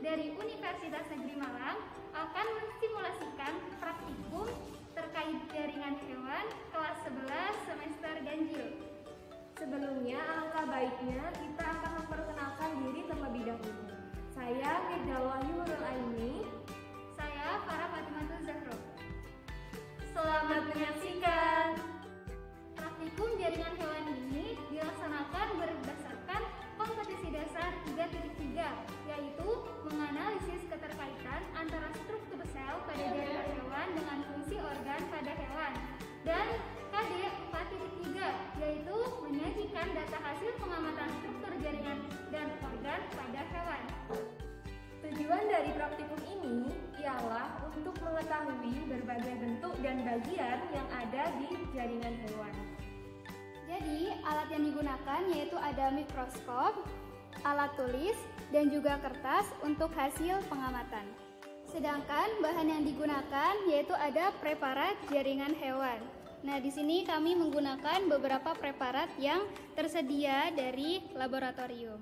dari Universitas Negeri Malang akan mensimulasikan praktikum terkait jaringan hewan kelas 11 semester ganjil. Sebelumnya, alangkah baiknya kita akan memperkenalkan diri terlebih dahulu. Saya Firdaus Wahyu Nurul Aini. Saya Farah Fatimatul Zahro. Selamat menyaksikan. Praktikum jaringan hewan ini dilaksanakan berdasarkan kompetisi dasar 3.3, yaitu menganalisis keterkaitan antara struktur sel pada jaringan hewan dengan fungsi organ pada hewan, dan KD 4.3, yaitu menyajikan data hasil pengamatan struktur jaringan dan organ pada hewan. Tujuan dari praktikum ini ialah untuk mengetahui berbagai bentuk dan bagian yang ada di jaringan hewan. Jadi, alat yang digunakan yaitu ada mikroskop, alat tulis, dan juga kertas untuk hasil pengamatan. Sedangkan bahan yang digunakan yaitu ada preparat jaringan hewan. Nah, di sini kami menggunakan beberapa preparat yang tersedia dari laboratorium.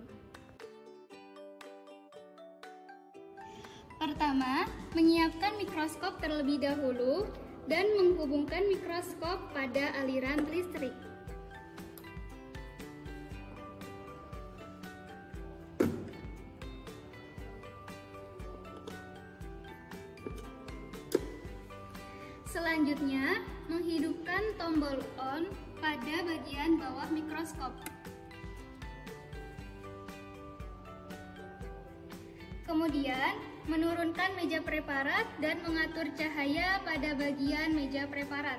Pertama, menyiapkan mikroskop terlebih dahulu dan menghubungkan mikroskop pada aliran listrik. Selanjutnya, menghidupkan tombol on pada bagian bawah mikroskop. Kemudian, menurunkan meja preparat dan mengatur cahaya pada bagian meja preparat.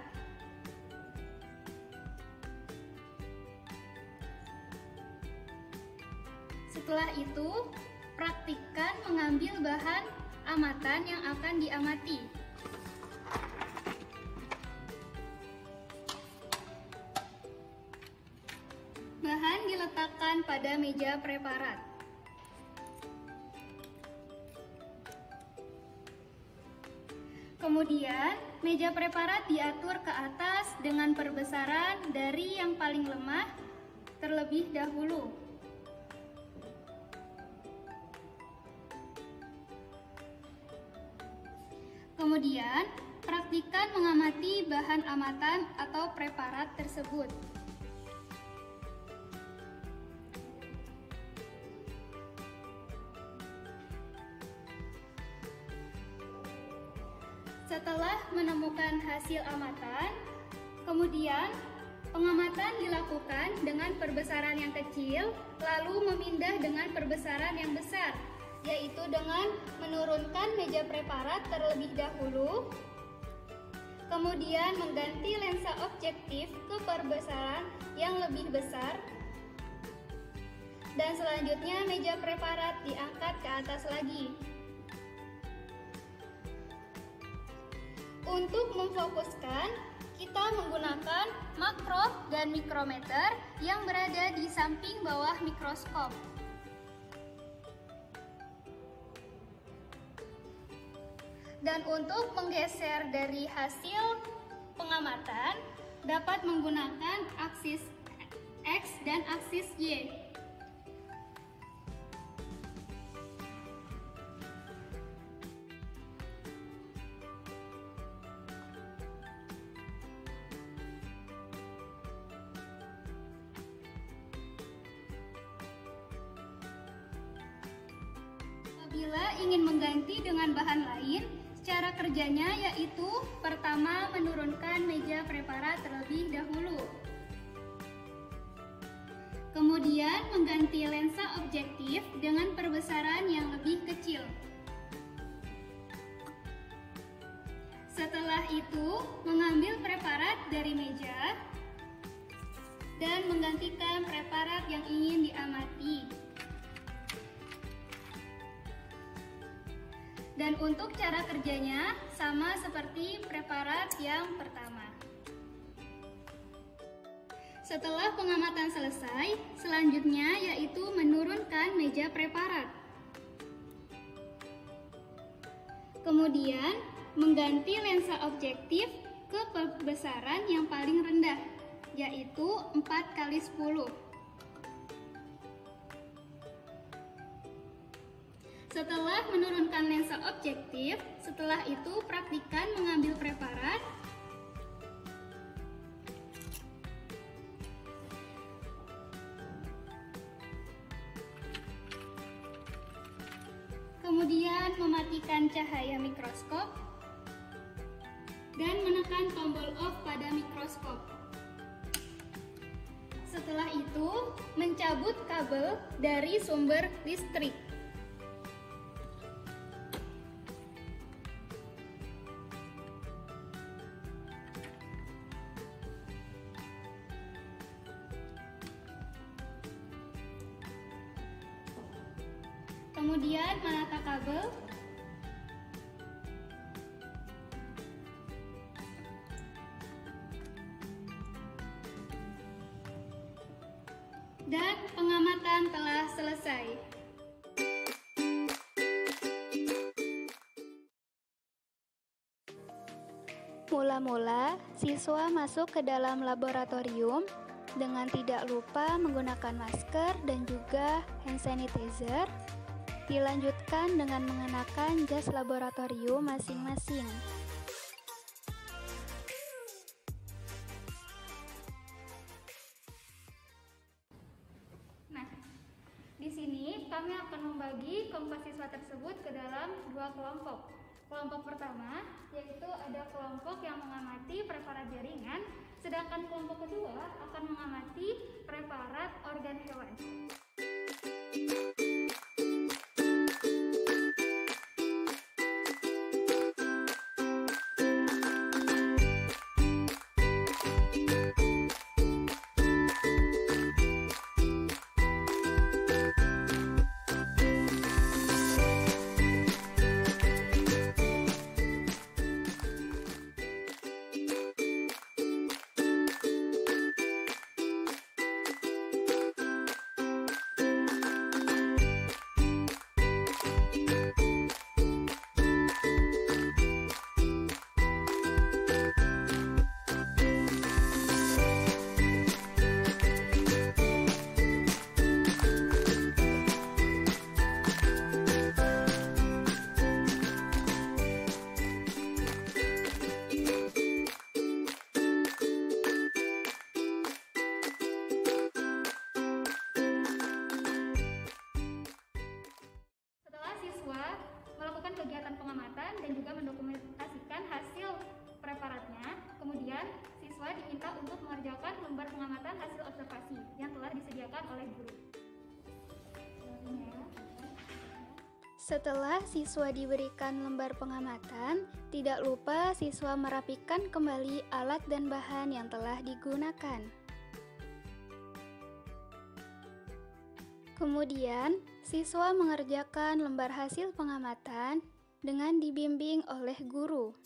Setelah itu, praktikkan mengambil bahan amatan yang akan diamati. Bahan diletakkan pada meja preparat. Kemudian, meja preparat diatur ke atas dengan perbesaran dari yang paling lemah terlebih dahulu. Kemudian, praktikkan mengamati bahan amatan atau preparat tersebut. Setelah menemukan hasil amatan, kemudian pengamatan dilakukan dengan perbesaran yang kecil, lalu memindah dengan perbesaran yang besar, yaitu dengan menurunkan meja preparat terlebih dahulu, kemudian mengganti lensa objektif ke perbesaran yang lebih besar, dan selanjutnya meja preparat diangkat ke atas lagi. Untuk memfokuskan, kita menggunakan makro dan mikrometer yang berada di samping bawah mikroskop. Dan untuk menggeser dari hasil pengamatan, dapat menggunakan aksis X dan aksis Y. Apabila ingin mengganti dengan bahan lain, cara kerjanya yaitu pertama menurunkan meja preparat terlebih dahulu. Kemudian mengganti lensa objektif dengan perbesaran yang lebih kecil. Setelah itu, mengambil preparat dari meja dan menggantikan preparat yang ingin diamati. Dan untuk cara kerjanya sama seperti preparat yang pertama. Setelah pengamatan selesai, selanjutnya yaitu menurunkan meja preparat. Kemudian mengganti lensa objektif ke perbesaran yang paling rendah, yaitu 4x10. Setelah menurunkan lensa objektif, setelah itu praktikan mengambil preparat. Kemudian mematikan cahaya mikroskop dan menekan tombol off pada mikroskop. Setelah itu, mencabut kabel dari sumber listrik. Kemudian menata kabel. Dan pengamatan telah selesai. Mula-mula, siswa masuk ke dalam laboratorium dengan tidak lupa menggunakan masker dan juga hand sanitizer. Dilanjutkan dengan mengenakan jas laboratorium masing-masing. Nah, di sini kami akan membagi kelompok siswa tersebut ke dalam dua kelompok. Kelompok pertama yaitu ada kelompok yang mengamati preparat jaringan, sedangkan kelompok kedua akan mengamati preparat organ hewan. Kegiatan pengamatan dan juga mendokumentasikan hasil preparatnya. Kemudian siswa diminta untuk mengerjakan lembar pengamatan hasil observasi yang telah disediakan oleh guru. Setelah siswa diberikan lembar pengamatan, tidak lupa siswa merapikan kembali alat dan bahan yang telah digunakan. Kemudian, siswa mengerjakan lembar hasil pengamatan dengan dibimbing oleh guru.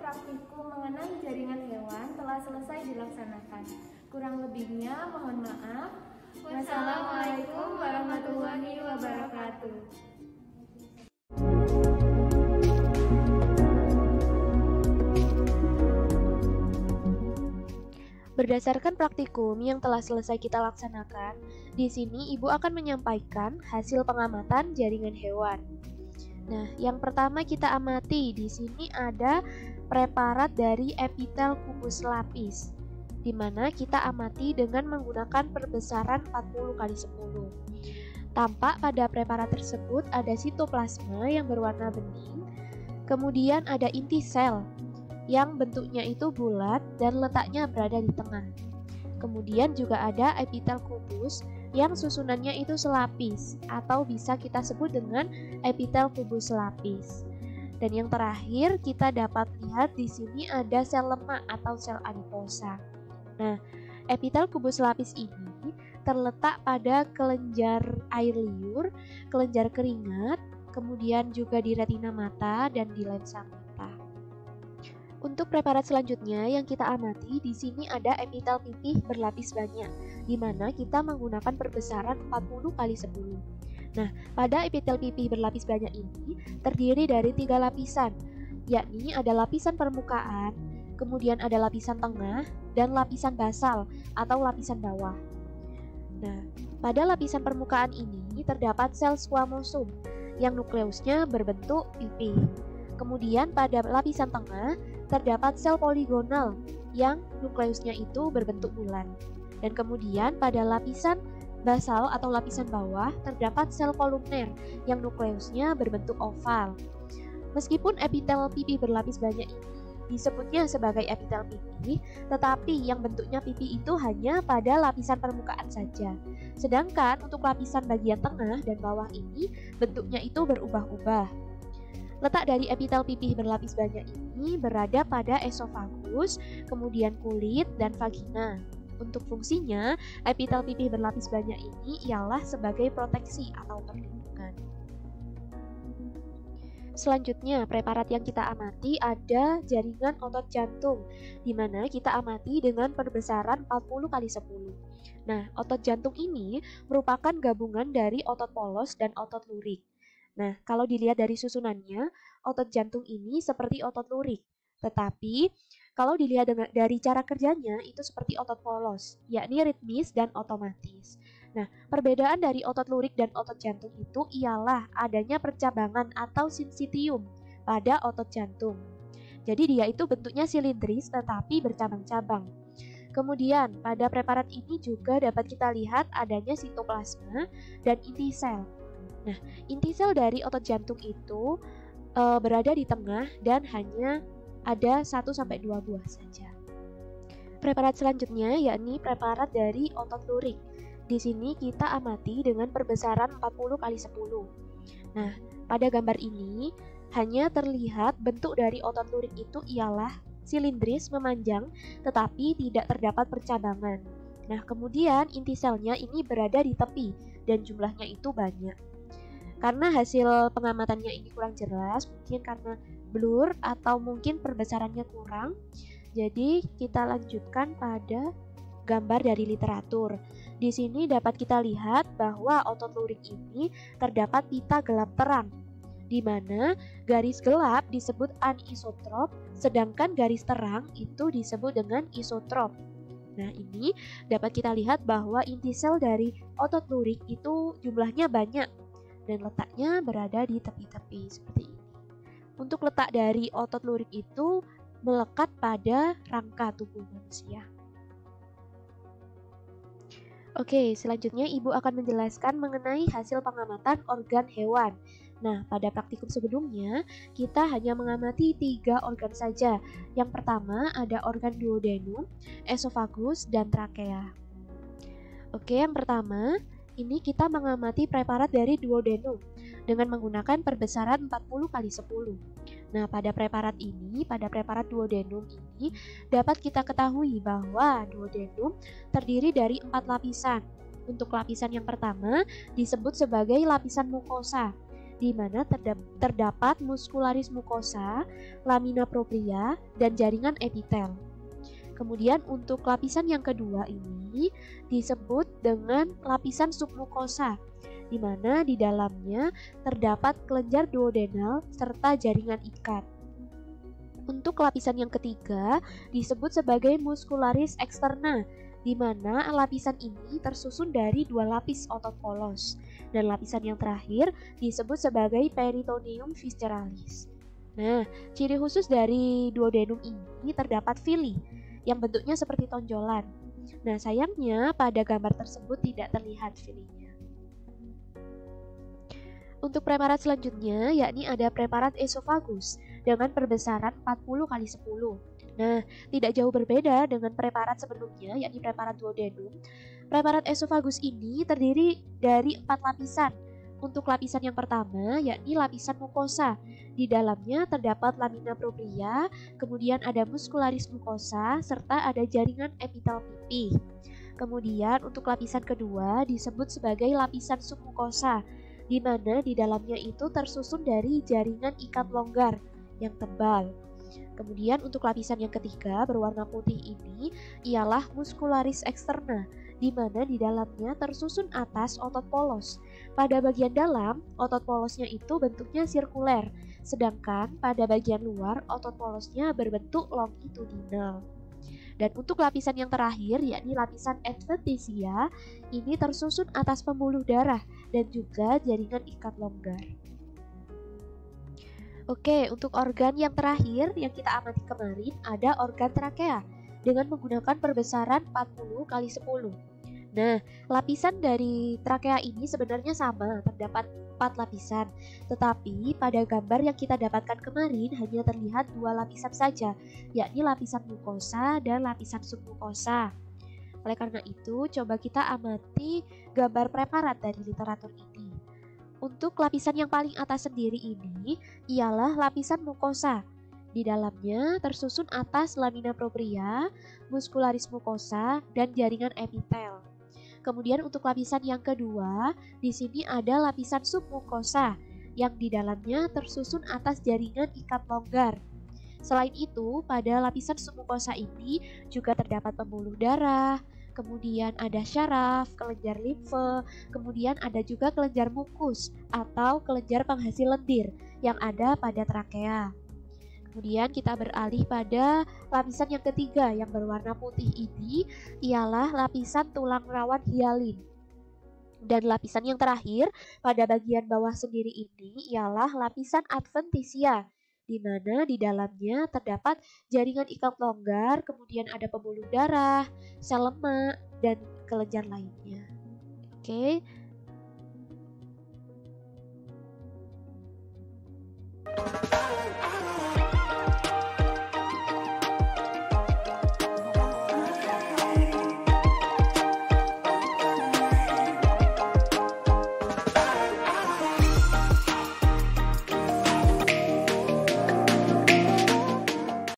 Praktikum mengenai jaringan hewan telah selesai dilaksanakan. Kurang lebihnya mohon maaf. Wassalamualaikum warahmatullahi wabarakatuh. Berdasarkan praktikum yang telah selesai kita laksanakan, di sini Ibu akan menyampaikan hasil pengamatan jaringan hewan. Nah, yang pertama kita amati di sini ada preparat dari epitel kubus lapis, di mana kita amati dengan menggunakan perbesaran 40x10. Tampak pada preparat tersebut ada sitoplasma yang berwarna bening, kemudian ada inti sel yang bentuknya itu bulat dan letaknya berada di tengah. Kemudian juga ada epitel kubus yang susunannya itu selapis atau bisa kita sebut dengan epitel kubus selapis. Dan yang terakhir kita dapat lihat di sini ada sel lemak atau sel adiposa. Nah, epitel kubus selapis ini terletak pada kelenjar air liur, kelenjar keringat, kemudian juga di retina mata dan di lensa mata. Untuk preparat selanjutnya yang kita amati, di sini ada epitel pipih berlapis banyak, di mana kita menggunakan perbesaran 40x10. Nah, pada epitel pipih berlapis banyak ini terdiri dari 3 lapisan, yakni ada lapisan permukaan, kemudian ada lapisan tengah, dan lapisan basal atau lapisan bawah. Nah, pada lapisan permukaan ini terdapat sel squamosum yang nukleusnya berbentuk pipih. Kemudian pada lapisan tengah terdapat sel poligonal yang nukleusnya itu berbentuk bulan. Dan kemudian pada lapisan basal atau lapisan bawah terdapat sel kolumner yang nukleusnya berbentuk oval. Meskipun epitel pipih berlapis banyak ini disebutnya sebagai epitel pipih, tetapi yang bentuknya pipih itu hanya pada lapisan permukaan saja. Sedangkan untuk lapisan bagian tengah dan bawah ini bentuknya itu berubah-ubah. Letak dari epitel pipih berlapis banyak ini berada pada esofagus, kemudian kulit, dan vagina. Untuk fungsinya, epitel pipih berlapis banyak ini ialah sebagai proteksi atau perlindungan. Selanjutnya, preparat yang kita amati ada jaringan otot jantung, di mana kita amati dengan perbesaran 40x10. Nah, otot jantung ini merupakan gabungan dari otot polos dan otot lurik. Nah, kalau dilihat dari susunannya, otot jantung ini seperti otot lurik. Tetapi, kalau dilihat dari cara kerjanya, itu seperti otot polos, yakni ritmis dan otomatis. Nah, perbedaan dari otot lurik dan otot jantung itu ialah adanya percabangan atau sinsitium pada otot jantung. Jadi dia itu bentuknya silindris tetapi bercabang-cabang. Kemudian, pada preparat ini juga dapat kita lihat adanya sitoplasma dan inti sel. Nah, inti sel dari otot jantung itu berada di tengah dan hanya ada 1-2 buah saja. Preparat selanjutnya yakni preparat dari otot lurik. Di sini kita amati dengan perbesaran 40x10. Nah, pada gambar ini hanya terlihat bentuk dari otot lurik itu ialah silindris memanjang tetapi tidak terdapat percabangan. Nah, kemudian inti selnya ini berada di tepi dan jumlahnya itu banyak. Karena hasil pengamatannya ini kurang jelas, mungkin karena blur atau mungkin perbesarannya kurang, jadi kita lanjutkan pada gambar dari literatur. Di sini dapat kita lihat bahwa otot lurik ini terdapat pita gelap terang, di mana garis gelap disebut anisotrop, sedangkan garis terang itu disebut dengan isotrop. Nah, ini dapat kita lihat bahwa inti sel dari otot lurik itu jumlahnya banyak dan letaknya berada di tepi-tepi seperti ini. Untuk letak dari otot lurik itu melekat pada rangka tubuh manusia. Oke, selanjutnya Ibu akan menjelaskan mengenai hasil pengamatan organ hewan. Nah, pada praktikum sebelumnya, kita hanya mengamati 3 organ saja. Yang pertama ada organ duodenum, esofagus, dan trakea. Oke, yang pertama, ini kita mengamati preparat dari duodenum dengan menggunakan perbesaran 40x10. Nah, pada preparat duodenum ini dapat kita ketahui bahwa duodenum terdiri dari 4 lapisan. Untuk lapisan yang pertama disebut sebagai lapisan mukosa, di mana terdapat muscularis mucosa, lamina propria, dan jaringan epitel. Kemudian untuk lapisan yang kedua ini disebut dengan lapisan submukosa, di mana di dalamnya terdapat kelenjar duodenal serta jaringan ikat. Untuk lapisan yang ketiga disebut sebagai muscularis externa, di mana lapisan ini tersusun dari 2 lapis otot polos. Dan lapisan yang terakhir disebut sebagai peritoneum visceralis. Nah, ciri khusus dari duodenum ini terdapat villi yang bentuknya seperti tonjolan. Nah, sayangnya pada gambar tersebut tidak terlihat villinya. Untuk preparat selanjutnya, yakni ada preparat esofagus dengan perbesaran 40x10. Nah, tidak jauh berbeda dengan preparat sebelumnya, yakni preparat duodenum. Preparat esofagus ini terdiri dari 4 lapisan. Untuk lapisan yang pertama, yakni lapisan mukosa. Di dalamnya terdapat lamina propria, kemudian ada muscularis mucosa, serta ada jaringan epitel pipi. Kemudian untuk lapisan kedua disebut sebagai lapisan submukosa, di mana di dalamnya itu tersusun dari jaringan ikat longgar yang tebal. Kemudian untuk lapisan yang ketiga berwarna putih ini ialah muscularis externa, di mana di dalamnya tersusun atas otot polos. Pada bagian dalam, otot polosnya itu bentuknya sirkuler, sedangkan pada bagian luar otot polosnya berbentuk longitudinal. Dan untuk lapisan yang terakhir, yakni lapisan adventitia, ini tersusun atas pembuluh darah dan juga jaringan ikat longgar. Oke, untuk organ yang terakhir yang kita amati kemarin ada organ trakea dengan menggunakan perbesaran 40 kali 10. Nah, lapisan dari trakea ini sebenarnya sama, terdapat 4 lapisan. Tetapi pada gambar yang kita dapatkan kemarin hanya terlihat 2 lapisan saja, yakni lapisan mukosa dan lapisan submukosa. Oleh karena itu, coba kita amati gambar preparat dari literatur ini. Untuk lapisan yang paling atas sendiri ini ialah lapisan mukosa. Di dalamnya tersusun atas lamina propria, muscularis mucosa, dan jaringan epitel. Kemudian untuk lapisan yang kedua, di sini ada lapisan submukosa, yang di dalamnya tersusun atas jaringan ikat longgar. Selain itu, pada lapisan submukosa ini juga terdapat pembuluh darah, kemudian ada syaraf, kelenjar limfe, kemudian ada juga kelenjar mukus atau kelenjar penghasil lendir yang ada pada trakea. Kemudian kita beralih pada lapisan yang ketiga yang berwarna putih ini ialah lapisan tulang rawan hialin. Dan lapisan yang terakhir pada bagian bawah sendiri ini ialah lapisan adventitia, di mana di dalamnya terdapat jaringan ikat longgar, kemudian ada pembuluh darah, sel lemak, dan kelenjar lainnya. Oke.